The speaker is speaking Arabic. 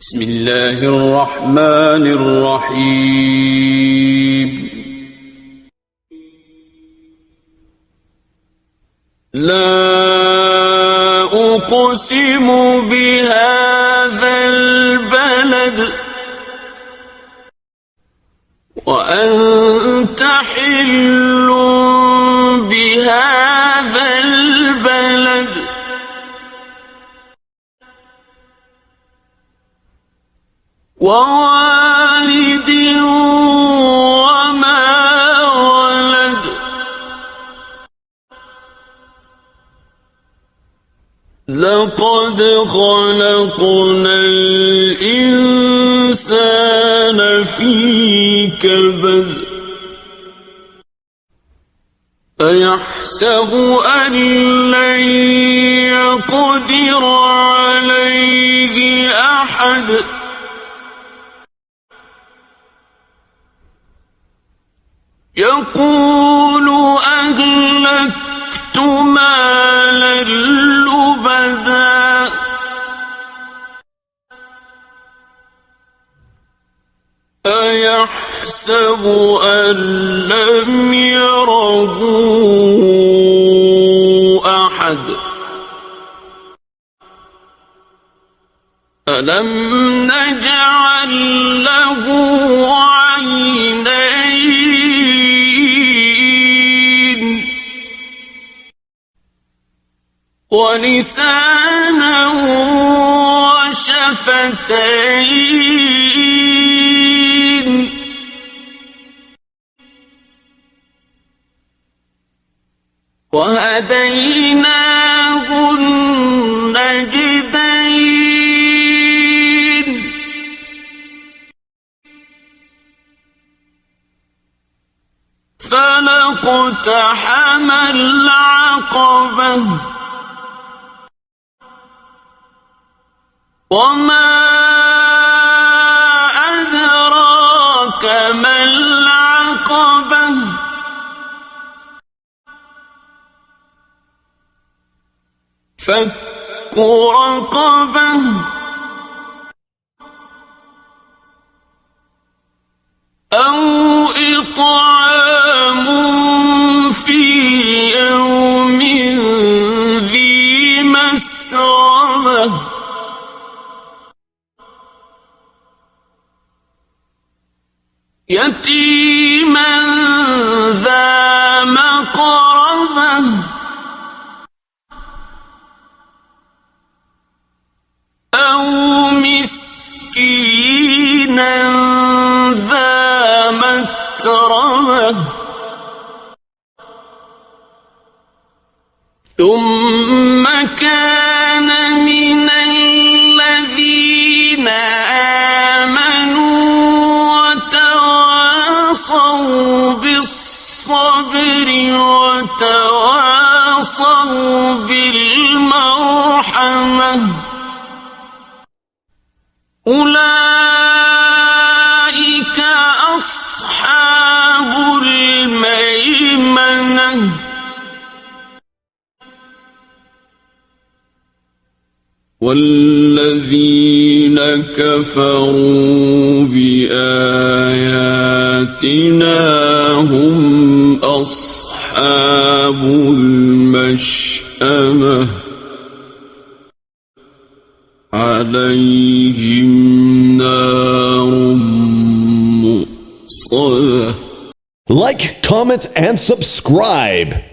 بسم الله الرحمن الرحيم لا أقسم بهذا البلد وأنت حل بهذا البلد ووالد وما ولد لقد خلقنا الإنسان في كبد أيحسب أن لن يقدر عليه أحد يقول أهلكت مالا لبدا أيحسب أن لم يره أحد ألم نجعل له عينين ولسانا وشفتين وهديناه النجدين فلاقتحم العقبة وما أدراك ما العقبة فك رقبة أو إطعام في يوم ذي مسغبة يتيما ذا مقربة أو مسكينا ذا متربة ثم كان من الذين آمنوا وتواصوا بالصبر وتواصوا بالمرحمة أولئك أصحاب الميمنة والذين كفروا بآياتنا هم أصحاب المشأمة عليهم نار مؤصدة. Like, comment, and subscribe.